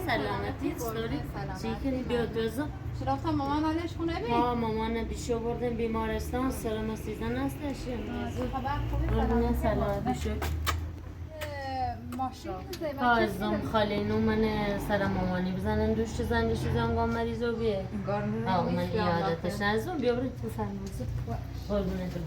سلامتی چطوری؟ چیکنی بیاد دوزا؟ رفتم مامان علیش خونه بی؟ ها مامان بیشو بردن بیمارستان سرما سیزن هستش خبر خوبی سلامتی شد ماشا ازم خالینو من سر مامانی بزنن دوش زندش زنگام مریضو بیه من یادتش نزم بیا برید تو فرمازو قربونه دو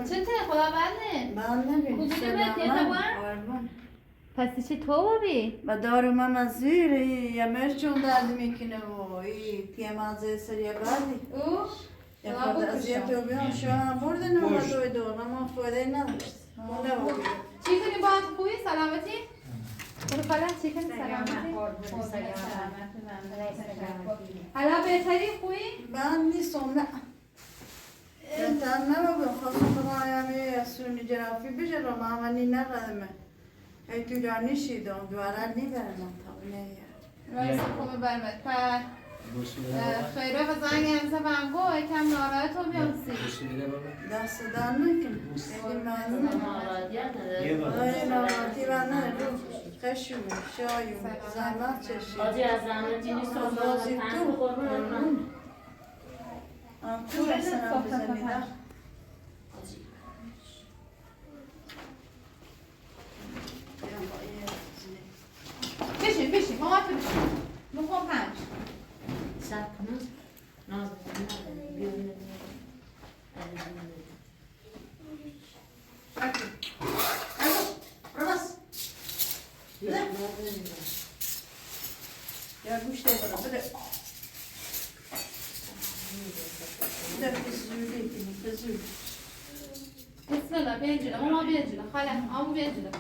چطور خدا بله؟ کجا باید پس چی تو بی؟ و دارم هم از زیر یه مرچون درد میکنه و ای پیمازه سریع بعدی یه خود از یه تو بیان شو هم بردن و دوی دور اما فایده نداشت چی کنی باید خوبی سلامتی؟ برو خاله چی کنی سلامتی؟ حالا بهتری خوبی؟ من نیستم نه بهتر نبا خواستم خواهیم سونی جرافی بشه رو مامانی نقدمه ای تو جانی شیدم دوارن نیبرم تا رایست خوبه برمت پر خیره و زنگ همسه بنگو یکم ناراحت رو بیانسی دست در نکن خیلی ممنون ناراحتی و نه رو خشم شایم زحمت چشید آجی از زحمتی نیست بازی تو تو رسنم بزنیده بشین ماما تو بشین نخواه پنج شب کنم ناز بزنم بیرون یا گوشته برو بده بده بزولی کنی بزولی بسم الله بینجونه ماما بینجونه خاله آمو بینجونه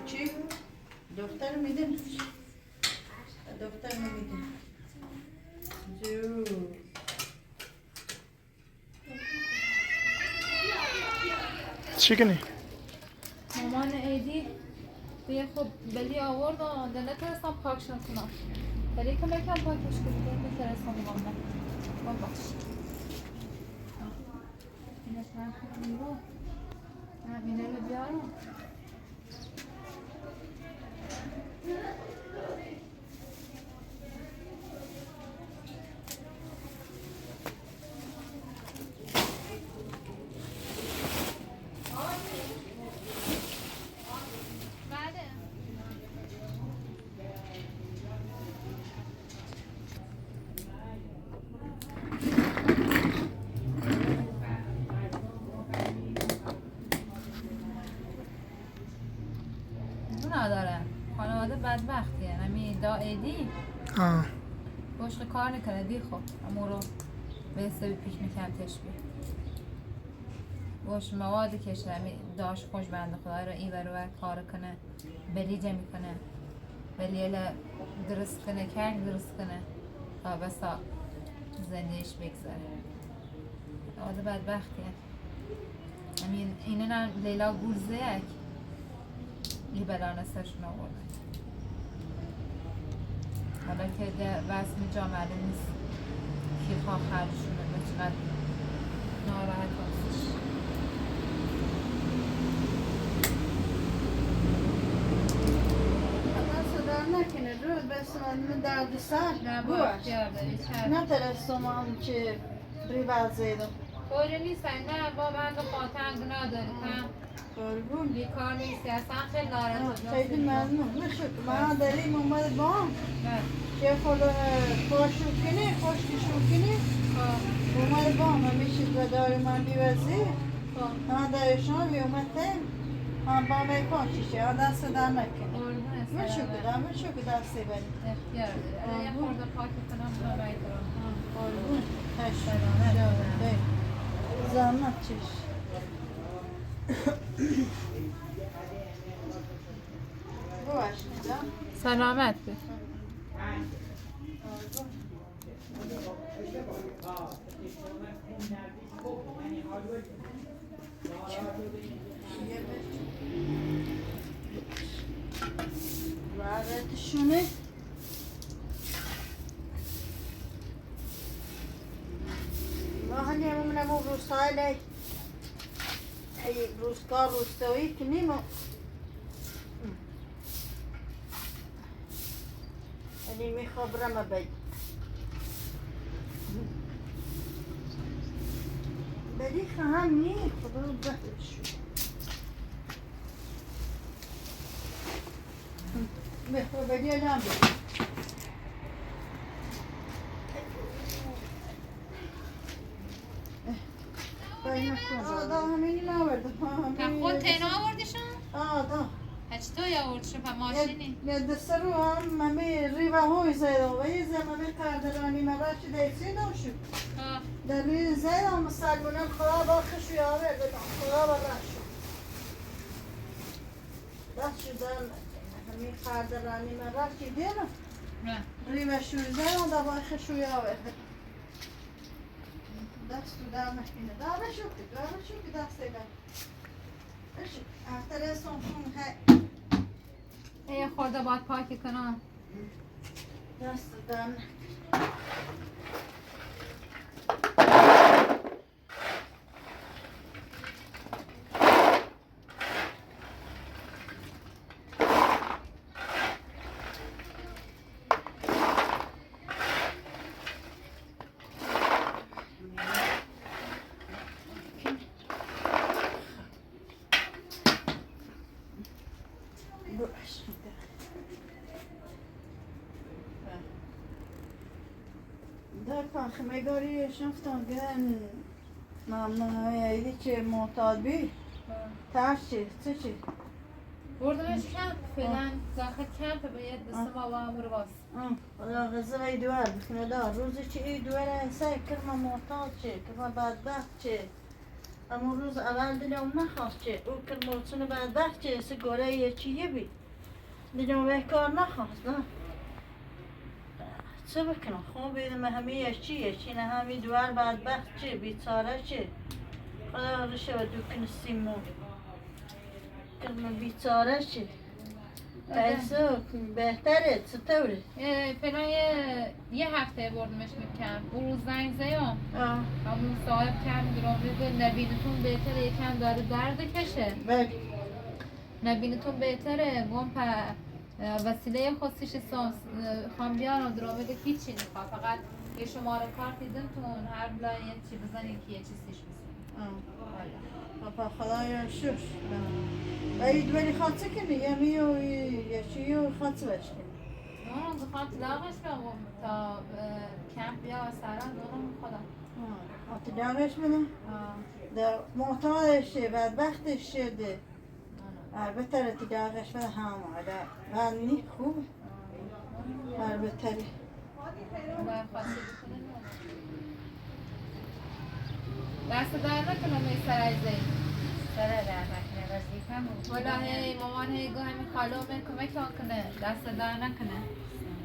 چی؟ دفتر میدن دفتر میدن جو چی کنی؟ مامان ایدی دیگه خب بلی آورد و دل نترستم پاکش نکنم ولی که بکن پاکش کنم نترستم مامان باش اینش من کنم رو اینه رو بیارم نداره خانواده بدبختیه همین دا ایدی باشق کار نکنه دی خب اما رو به حسابی پیش میکنم تشبیه باش مواد کشنه همین داشت خوش بنده خدای رو این برو کار کنه بلیجه میکنه بلیل درست کنه کرد درست کنه تا بسا زندگیش بگذاره خانواده بدبختیه همین اینه نه لیلا گورزه یک یه بلانه سرشون آورده حالا که رسمی جامعه نیست که خواه خرجشونه به چقدر ناراحت هستش صدا نکنه رو بس من درد سر نه باید نه ترستم هم که ریوال زیدم طوری نیست نه با بند خاطر نداره کم قربون بیکار نیستی اصلا خیلی ناراحت خیلی ممنون نشد من داریم اومد با هم نه که خود خوششوکنی خوششوکنی اومد با هم همیشه و داری من بیوزی من دارشان بیومدیم هم با میکن چیشه ها دست در نکنی من شکر دستی بریم اختیار داره یه خورده پاکی کنم برای درام قربون تشکر زحمت چیش باش میدم سلامت بی وردتشونه ما هنی همون روستای لی ای روزگار روستایی که نیمو یعنی میخوابرم بید بدی خواهم نی خدا بهش بخور بدی الان بید دا همینی ناوردم خود تینا آوردشون؟ دا چطور آوردشون پا ماشینی؟ یه دسته رو هم ممی ریوه های زیده و یه زمانی قدرانی مراشی دیسی داشت در روی زیده هم مسلمانان خدا با خشوی آورد خدا با رشو دست شدن همین قدرانی مراشی دیدم نه ریوه شوی زیده هم با خشوی آورد دست تو در مکنه داره شو که دست ایده بشو افتر سنخون های یه خورده باید پاکی کنم دست تو در مکنه در پاخمگاری شفتم گرن ممنون ایدی چه معتاد بی ترش چه بردمش کمپ فعلا داخل کمپ باید دست ما با هم رو باز خدا غزه ای دوار بکنه دار روزی چه ای دوار انسای کرما معتاد چه کرما بدبخت چه اما روز اول دلم نخواست چه او کرما چون بدبخت چه سه گوره یه چیه بی دلم به کار نخواست نه چه بکنم خوب بیدم همه چی نه همه دوار بدبخت چه بیچاره چه خدا رشه و دوکن سیمو کرما بیچاره چه پیسه بهتره چطوره؟ فعلا یه هفته بردمش میکنم اون روز زنگ زیام همون صاحب کم گرامه نبینتون بهتره یکم داره درد کشه بله نبینتون بهتره گم وسیله خودشش خواهم بیارم درامه هیچی نخواه فقط یه شماره کارت دیدمتون هر بلا یه چی بزنی که یه چیزیش بزنی پاپا خدایا شش باید ولی خاطر کنی یمی و یه چی و خاطر بشکنی اون بخواد لاغش بیام تا کمپ بیا سران اونم خدا خاطر لاغش بدم در معتادش شه بدبختش شده البته رو لاغش بدم هم من نی خوبه البته دست در نکنم ای سرای زی سره در نکنه وظیفه بود والا هی مامان هی گاه همین خالو من کمک کنه دست در نکنه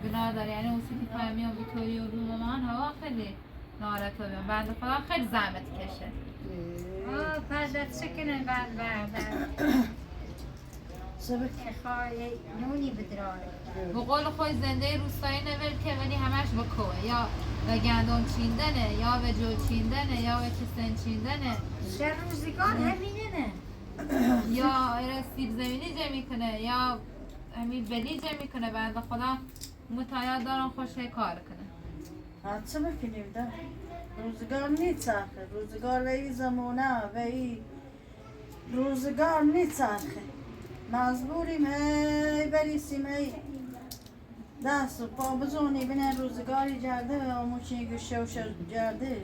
گناه داره یعنی اون سیتی فهمی و بیتوری و رو مامان هوا خیلی نارت رو بیان بنده خدا خیلی زحمت کشه پردت چکنه بعد سبک خواهی نونی بدراره به قول خود زنده روستایی نول که ولی همش بکوه یا به گندم چیندنه یا به جو چیندنه یا به چستن چیندنه چه روزگار همینه نه یا سیب زمینی جمعی کنه یا همین بلی جمعی کنه بنده خدا متعیاد دارم خوشه کار کنه حد سبک کنیم ده روزگار نیچرخه روزگار و این زمانه و این روزگار نیچرخه مجبوریم هی بریسیم هی دست و پا بزونی بینه روزگاری جرده و آموچی گوشه و جرده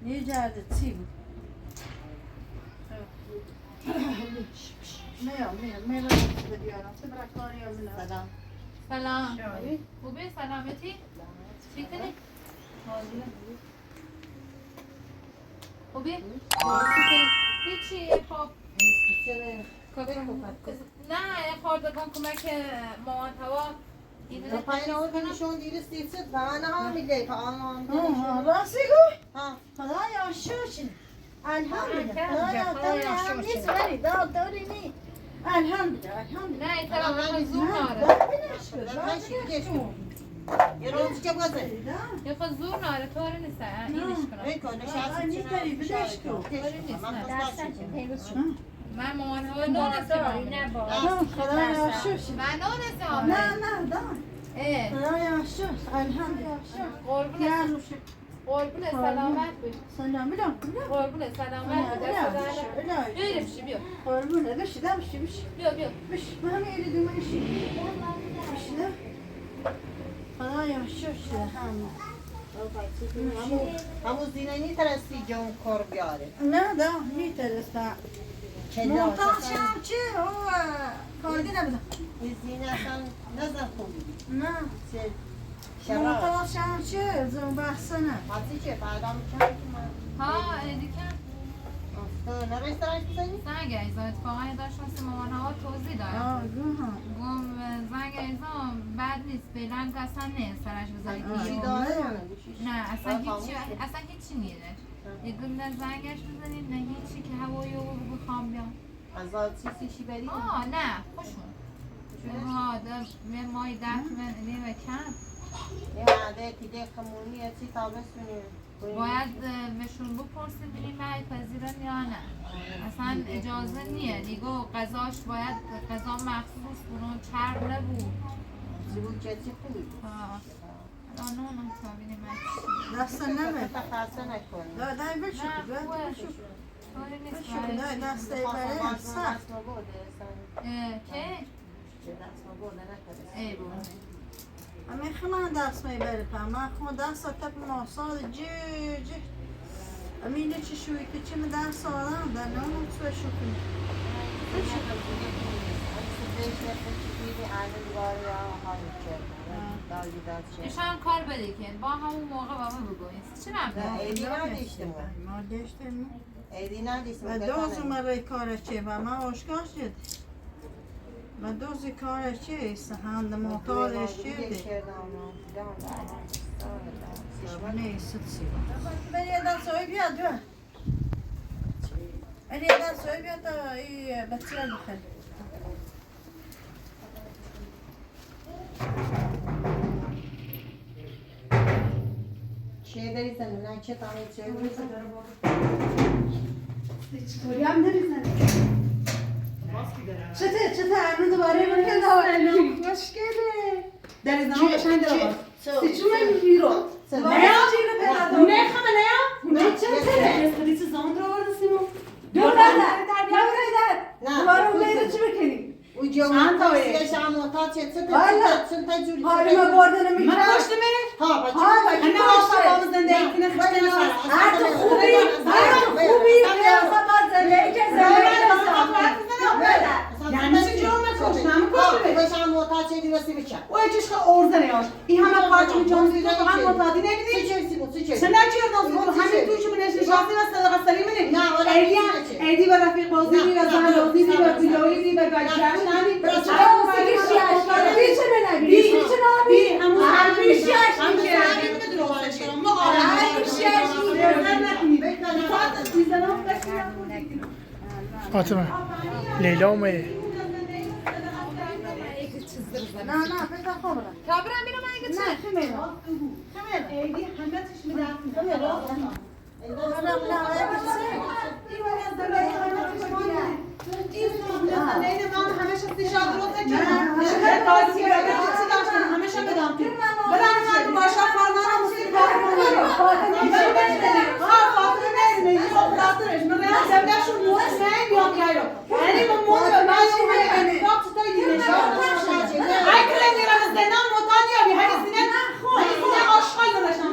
یه جرده چی بود میام بیارم تو برا کاری هم نه سلام خوبه سلامتی؟ چی کنی؟ خوبه؟ هیچی خب نه خورده کن کمک مامان هوا تو پایین آن کنشون دیره سیست و من هم میگه تا آن راستی گوی؟ ها خدایا شوشین الحمدلله خدایا هم نیست ولی داد داری نی الحمدلله نه این طرف من زور ناره یه روز که بازه یه خود زور ناره طوری نیست اینش کنم ای کنه شخصی من مامان هوا نونسته خدایا شوشین من نونسته نه داد اه خدایا شوش الحمدلله قربون سلامت بش سلام بیدم قربون سلامت بریم شی بیا قربونه بشی بیا بش به همه ایلی دومنشی بشی ده خدایا شوش همون زینه نیترستی جون کار بیاره نه ده میترستم محتاجم چه او کارگی نبودم این زینه اصلا نزن خوبی نه شباب محتاجم چه زن بحثه نه حتی چه فردا میکنم ها دیگه تو نرسترانش بزنی؟ زنگ ایزا اتفاقا داشت واسه مامان هوا توضیح داد گم زنگ ایزا بد نیست فعلا که اصلا نه سرش بذاری گوشی که داره نه اصلا هیچی نیره یه دونه زنگش بزنیم نه هیچی که هوایی رو بخوام بیام از چیزی بریم؟ نه خوشون ها ده مای من نیمه کم یه عده دیگه خمونی چی تابستونی باید بهشون بپرسیم ببینیم پذیرن یا نه اصلا اجازه نیه دیگه غذاش باید غذا مخصوص برون چرب نبود زبون چی خوبی الان اونم تا بینیم دست نمه خرسه نکنی دای بشو نه خوبه طوری نیست دای دست بره سخت که؟ ای بود اما خمان دست میبره پا من خمان دست تپ ماساد جه امینه چی شوی که چی من دست آدم در نامون سوی شو کنی ایشان کار بده که با همون موقع بابا بگوییم چی نبود؟ ایدی ندیشتیم ما داشتیم ایدی ندیشتیم و دوز مرای کار چه و ما آشکار شد و دوز کار چه است هند محتالش شده نیست بری دست های بیاد بری دست های بیاد تا ای بچه ها بخیر چه داری زنی؟ نه چه تامی چه داری زنی؟ چطوری هم داری زنی؟ چطور هنو دوباره من که دارم مشکله در زمان قشنگ داره سیچون میگیرو نه خمه نه چه خودی چه زمان رو آورده سیمون دور در دوباره اون بیره چی بکنی؟ او جوان تایش هم محتاج چه جوری حالی ما برده نمیگیرم من خوشته می؟ ها بچه انا آقا با زندگی کنه خشته نفر هر تو خوبی فقط زندگی یعنی چه جرم کش نمی کشه بچه هم محتاج چه دیوستی بچه او چیش که ارزه نیاش این همه پارچه جان زیده تو هم متعدی نمیدی؟ چه نچیر دوست بود همین توش من نشستی و صدقه سلیمه نمی نه ولی ایدی با رفیق بازی می و زن بازی می و ویدئویی می و گشتن نمی بی همون فاطمه لیلا اومده نه بذار خبره کابرم میرم اگه چه؟ نه خمیره ایدی همه چیش می دفت نه خاطرش من راه دولتشون مطمئن بیام گیرو یعنی من مطمئن من وقت تایی دیدش ای کلم میرم از زندان مطمئن بی هر سینه آشغال داشتم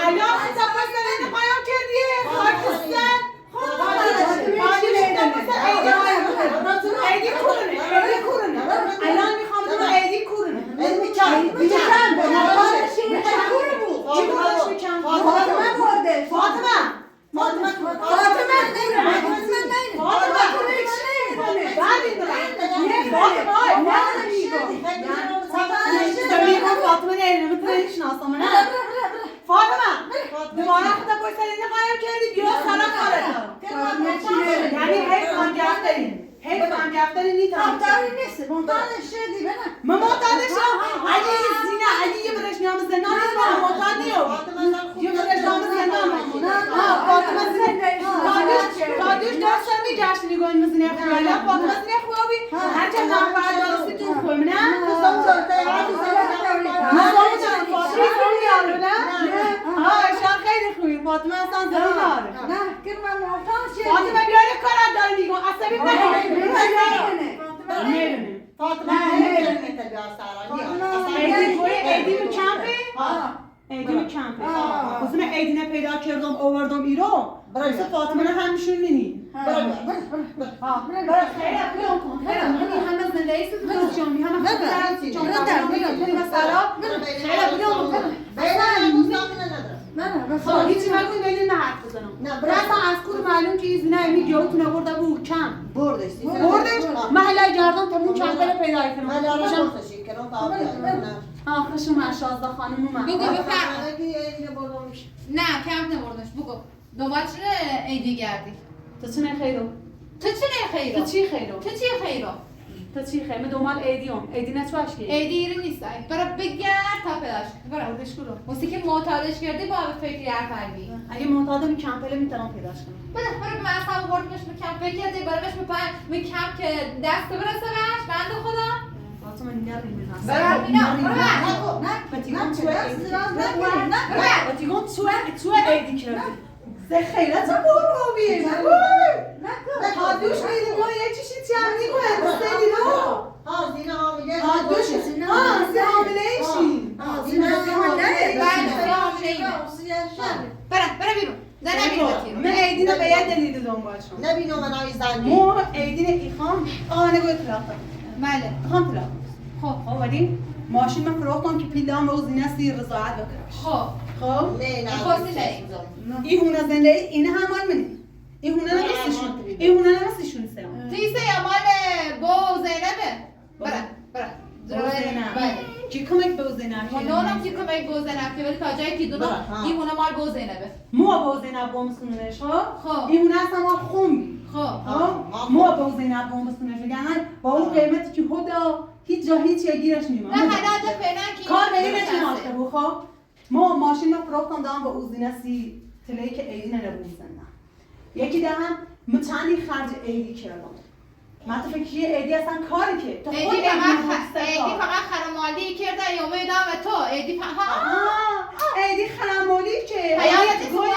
الان خدا پس این قیام کردیه خاکستر ایدی کورونه الان میخوام دونو ایدی کورونه دوباره خدا باید سلیده قایم کردی بیا سلام کارت یعنی هی کانگرف داریم هی کانگرف داریم نیتام من معتادش هم علی زینه علی یه برش نیام زندان نیست من معتاد نیو یه برش نیام زندان فاطمه زینه کادوش داشتم میگشت نگاه مزینه خویلا فاطمه زینه خوابی هرچه نفر دارستی تو خویم نه؟ خیلی خوبی فاطمه اصلا زمین داره فاطمه بیاره کارت داره میگم عصبی نمیدونه فاطمه نمیتونه ایدی رو کمپه؟ ایدی رو کمپه خصوص من ایدی پیدا کردم آوردم ایران مثل فاطمه همشون نینی خیلی بیام کن خیلی همه زندگی سید جامی همه خیلی خب هیچی مگوی بینید نه حرف بزنم رفتم از کور معلوم که ایز نه ایمی گیوتون برده بود کم بردش محله گردم تا مون چند بره پیدا کنم خشم من 16 خانم اومد بگو بفرما نه کم نبردش بگو دوباره چرا ایدی گردی تو چه خیرو تو چه خیرو تو چی خیرو تو چی خیرو تو چی خیرو من دومال ایدیام ایدی نتواش کی ایدی ایرو نیست برای بگرد تا پیداش برای بردش کلو واسه که معتادش کردی با فکری حرفی اگه معتادم کمپل میتونم پیداش کنم برای من اصلا بردمش به کم فکر کردی برایش به کم که دست برسه بهش بنده خدا فاطمه نگرد می‌رسم برای اینا باتیگون تو ایدی کردی زه خیرت برو بیه تا دوش میدیم ما یه چیشی تیمی کنه سیدی رو زینه حامله دوش زینه حامله ایشی برای بیرون نه نبینیم من ایدی رو به یه دلیل دنبال شم نبینم من آی زنی مو ایدی ایخام نگوی طلاق بله خام طلاق خب آمدیم ماشین من فروختم که پیلام و زینه سی رضایت بکنمش خب نه خواستی این هونه زنده اینه هم مال منی این هونه نمستشون سیم تیسه یا مال بو زینبه برای بله کی کمک به زینب نونم که کمک بو زینب که ولی تا جایی که دونم این هونه مال بو زینبه مو با زینب بوم سونش خب این هونه اصلا ما خومی خب مو با زینب بوم سونش یعنی با اون قیمتی که خدا هیچ جا هیچ گیرش نمیاد نه حالات فعلا که کار به این نمیاد بو خب ما ماشین رو فروختم دام با اوزینه سی تلی که ایدی نربون زندم یکی دهم متعنی خرج ایدی کردم من تو فکر ایدی اصلا کاری که تو ایدی فقط خرمالی کرده یا میدام تو ایدی ایدی خرمالی که حیاتت گوی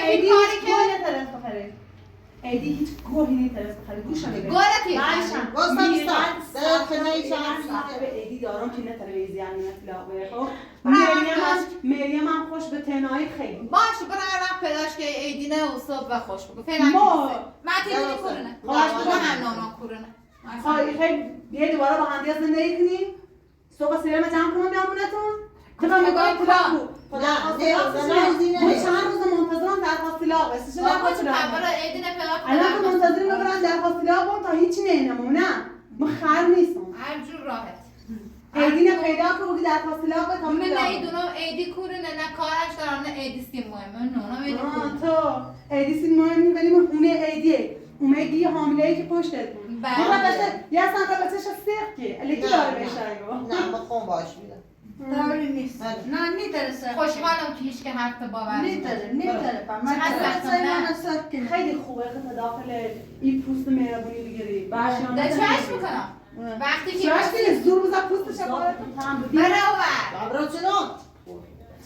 ایدی کاری که ایدی هیچ گوهی نیترست بخره گوش نمیده گوهتی به ایدی دارم که نتره ویزی نتلا خب مریم هم خوش به تنهایی خیلی باشه برای رفت پیداش که ایدی نه و صبح خوش بگو فعلا من تیدونی کرونه باشه هم نانا کرونه خیلی بیایی دوباره با هندی زندگی کنیم صبح سیرم جمع کنم بیامونتون تمام میگوی پلا بود چند روز منتظرم درخواست طلاق است چه درخواست طلاق الان تو منتظرم ببرن درخواست طلاق تا هیچی نمیمونه من خر نیستم هر جور راحت ایدی نه پیدا کنم که درخواست طلاق تا من ایدونو ایدی کورونه نه کارش دارم نه ایدی سیم مهمه نه ایدی کورونه تو ایدی سیم مهمی ولی من خونه ایدیه اون ایدی حامله‌ای که پشتت بود بله یه سنگا بچه‌ش سرخ که الی داره بهش نه من خون باش میدم داری نیست نه نیترسه خوشحالم که هیچ که حرف باور نیتره من خیلی خوبه که داخل این پوست مهربونی بگیری ده چهش میکنم وقتی که چراش کنی زور بزا پوستش باره تمام بودی برای اومد برو چرا؟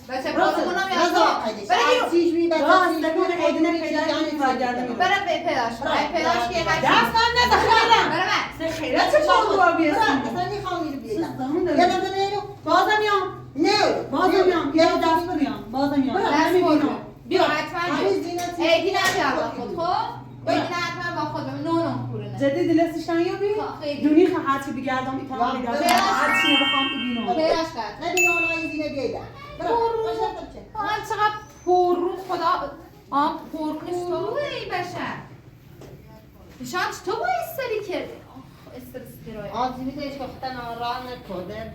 بچه بازمونم یاد برای چیش می راست نکنه ایدنه پیدا کنی برگرده میره برای پیداش پیداش که هر دست من نده خیرم برای من خیرت چه چون رو بیستی اصلا میخوام اینو بیدم یه نمده نیرو بازم میام نه بازم میام یه دست میام بازم میام دست نمیبینم برو بیا حتما همین بیا زینتی ایدی نمیار با خود خب ایدی حتما با خودم نونم پورونه جدی دلستش نمیابی؟ خیلی. دونی خواهد هرچی بگردم ایتام بگردم هرچی نبخوام ببینم پیداش کرد نبینه حالا این زینه بیدم برو باشه چه آن چقدر پر رو خدا آن پر نیست تو ای بشر نشان تو با استری کردی استرس کرای آزیبی دیش گفتن آرام نکده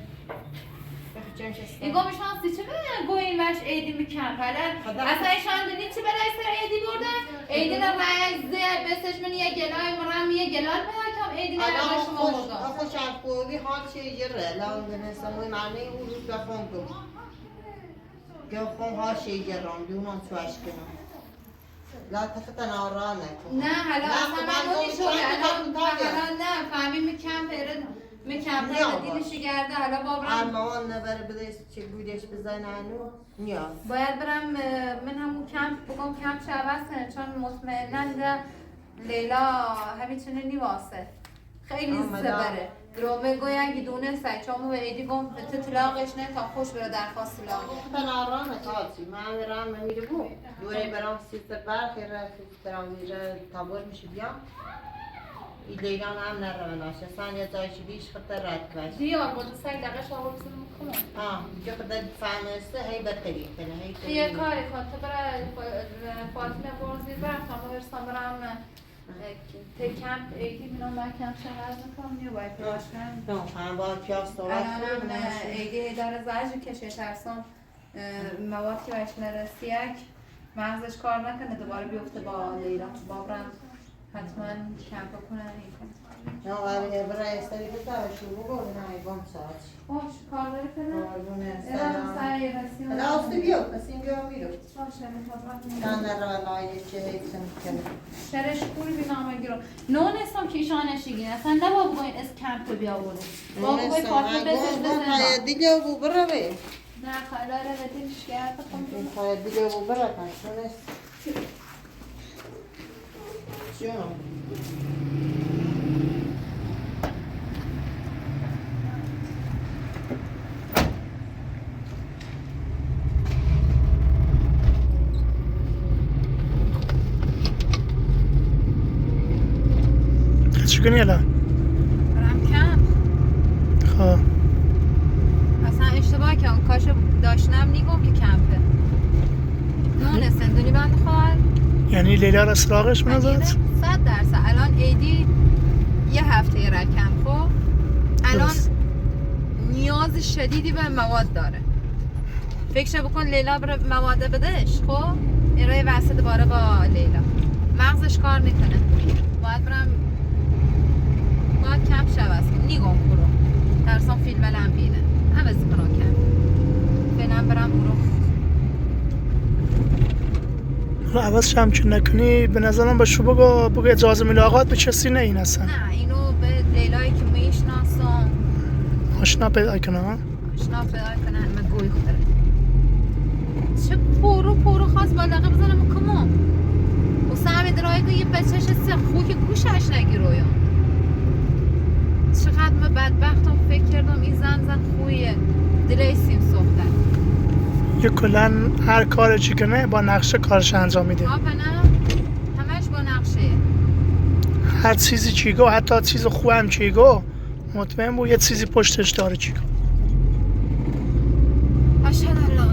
بخچنش است ایگو میشان سی چه به گوین وش ایدی میکن اصلا ایشان دونی چی برای سر ایدی بردن ایدی رو رزه بسش من یه گلای مرم یه گلال پیدا کم ایدی رو برای شما بردن خوش افکوی حال چه یره لان دنستم وی معنی او روز بخون دو گفت ها شی جرام دونم چوش کنم لا تفتن آرام نکن نه حالا اصلا من نونی شده الان نه فهمی میکن پیرد میکن پیرد دیلشی گرده حالا بابرم ارمان نبر بدهش چه بودش بزن انو نیاز باید برم من همون کمپ بگم کمپ چه عوض کنه چون مطمئنن ده لیلا همین چنه نیواسه خیلی زبره درومه گویا گیدونه سای چون مو ایدی گم تو طلاقش نه تا خوش بره درخواست طلاق تفتن آرام نکاتی من برام میره بو دوره برام سیستر برخی رفت برام میره تابور میشه بیام این لیلان هم نرمه ناشه سن یه جایشی بیش خطر رد باشه دیار بود سای دقیقش آورد بزنم کنم جو خطر فهمسته هی بدتری کنه هی یه کاری کن تو برای فاطمه برزی برم تا برسم برم کمپ ایدی منو با کمپ شهر میکنم نیو باید پیاش کنم هم با کیاس دوست الانم ایدی داره زجر کشه ترسم مواد که بهش نرسیک مغزش کار نکنه دوباره بیفته با لیلا بابرم حتما کمپ کنن این کن نه ولی برای استری بتاش رو بگو نه گم ساعت خوش کار داری کنه؟ قربونه ارم سلام سعی رسیم راستی بیو پس این بیو میرو باشه تن در لایه چه هیچ کنه شرش کوری بی نامه گیرو نون اسم که ایشانش گین اصلا نبا بگوین از کمپ بیا بوده با بگوی فاطمه بزش بزن دیگه بو برو بی نه خیلی رو بدیش کرد این خواهد دیگه بو برو کنشونست جون چی کنی الان؟ برم کمپ خب اصلا اشتباه کردم کاش داشتم نیگم که کمپه نون سندونی بند خواهد یعنی لیلا را سراغش منظرت؟ 100% الان ایدی یه هفته رکم خب الان درست. نیاز شدیدی به مواد داره فکر بکن لیلا بره مواد بدهش خب ارائه وسط دوباره با لیلا مغزش کار نکنه باید برم باید کمپ شوست کنم نیگم برو درسان فیلم الان بینه عوض کنم کمپ فعلا برم برو حالا عوض هم که نکنی به نظرم با شو بگو اجازه ملاقات به کسی نه این اصلا نه اینو به لیلایی که میشناسم آشنا پیدا کنه ها آشنا پیدا کنه همه گوی خوره چه پورو خواست بالغه بزنم کمام و سهم درایی که یه بچهش سه خوی که گوشش نگیرویم چقدر من بدبختم فکر کردم این زن خویه دلی سیم سوختن یه کلن هر کار چی کنه با نقشه کارش انجام میده آب نه همش با نقشه هر چیزی چیگو حتی چیز خوبم چیگو مطمئن بود یه چیزی پشتش داره چیگو اشهد ان لا اله الا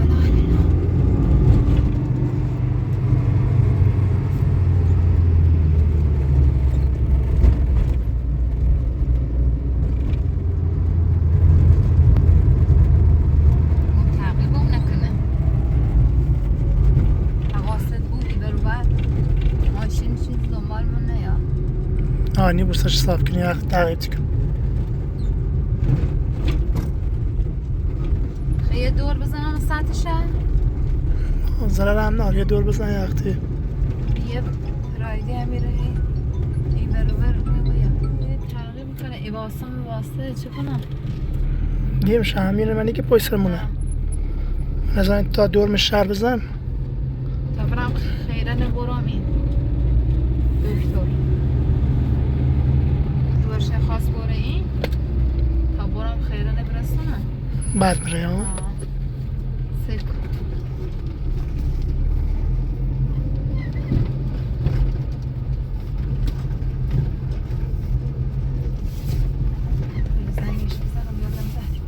الله تعقیبم نکنه حواست بودی برو بر ماشین چیز دنبال من نیا آنی بوستش صاف کنی دقیقی کن یه دور بزنم سطح شهر ضرر هم نار یه دور بزن یه وقتی یه رایدی هم میره این برو بر میگویم یه تغییر میکنه ای واسه چه کنم؟ دیم شهمیره منی که پای سرمونه نزن تا دور شهر بزن تا برم خیره نبرم این دکتر دورش خاص بره این تا برم خیره نبرسونم بعد میره ها سلک زنگش بزنم یادم در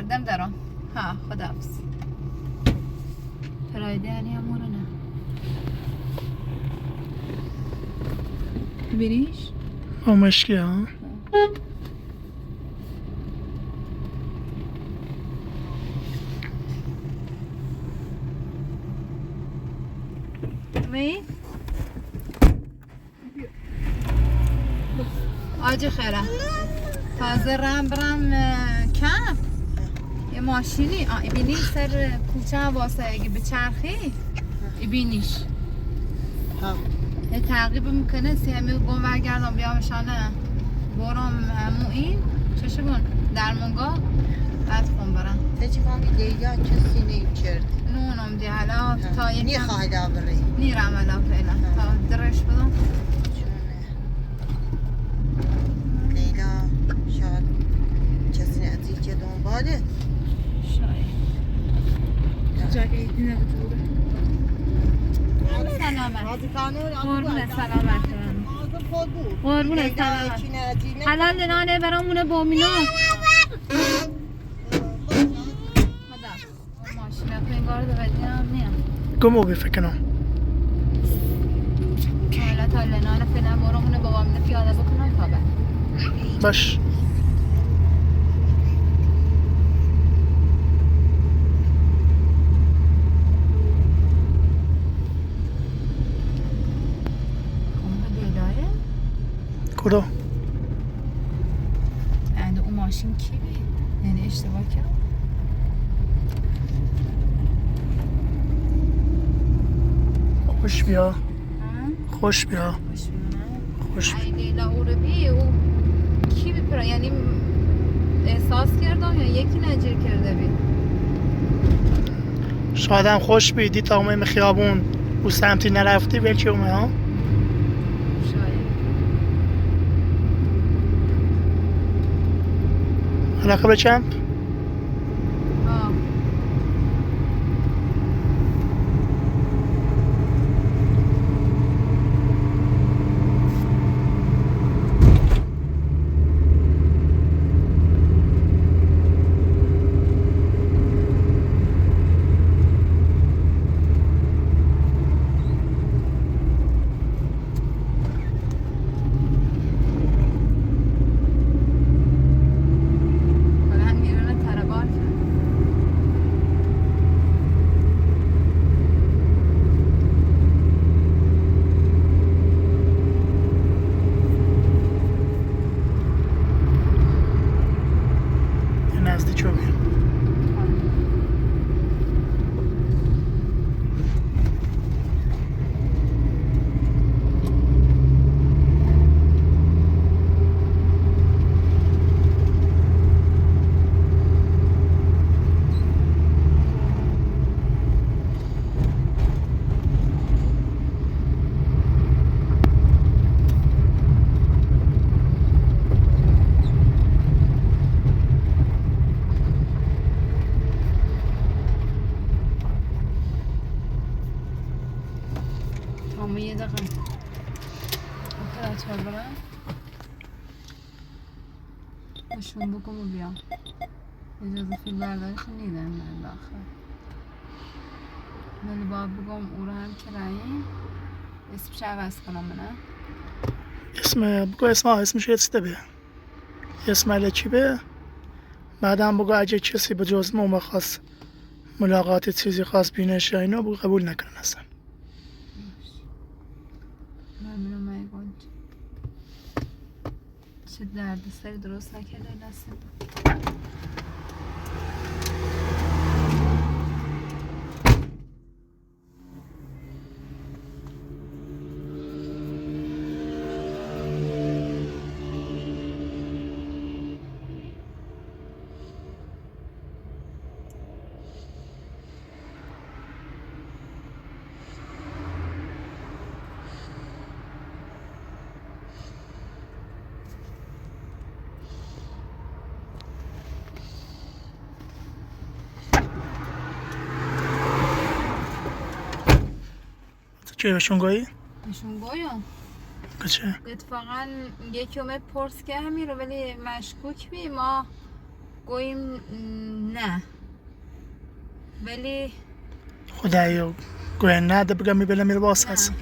بیادم دارم ها خدا حافظ فرایده یعنی همونه نه ببینیش؟ با مشکی ها می؟ آجی خیره تازه برم کم یه ماشینی بینی سر کوچه واسه اگه به چرخی بینیش ها یه تعقیب میکنه همه گم برگردم بیامشانه برم همون این چشمون درمونگاه بعد خون برم چه فهمی لیلا چه سینه کرد نونم دی حالا تا یکم نخواهد آوری نیرم الان فعلا تا درش بدم لیلا شاید کسی نزدیک که دنباله شاید سلامت قربونت سلامت قربونت سلامت حلال نانه برامونه با مینا خدا ماشینه پنگار دو بدیم نیم گمو بفکنم حالا تا لنانه فعلا برامونه با مینا پیاده بکنم تا بعد باش کدو یعنی اون ماشین کی بود؟ یعنی اشتباه کرد؟ خوش بیا خوش بیا خوش بیا ای لیلا او رو بی او کی بپره یعنی احساس کردم یا یکی نجیر کرده بی شاید هم خوش بیدی تا اومه خیابون او سمتی نرفتی بلکه اومه ها شاید علاقه به چمپ آه نزدیک رو بیا اما یه دقیقه چهار برم باشون بکن و بیام اجازه فیل بردارش نیدن من داخل ولی باید بگم او رو هم کراییم اسمش عوض کنم منه بگو اسمش یه به اسم چی به بعدم بگو اگه کسی به جز ما خواست ملاقات چیزی خواست بینش یا اینا بگو قبول نکنن اصلا ممنون مای گنج چه درد سری درست نکرده نسیم. چه بهشون گویی؟ نشون گویم کچه؟ اتفاقا یکی اومد پرس که همین رو ولی مشکوک بی ما گویم نه ولی خدایو گوی نه ده بگم میبینم میره باس هست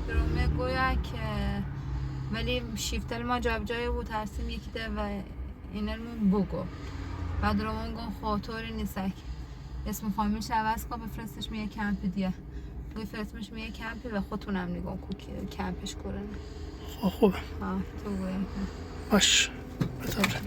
درومه گویا که ولی شیفتل ما جاب جای بود ترسیم یکی ده و اینرمون بگو و درومون گون خاطوری نیستک اسم فامیلش عوض کن بفرستش میه کمپ دیگه بفرستمش میه کمپی و خودتونم نگاه کمپش کنه خوبه ها تو گویا باش بطور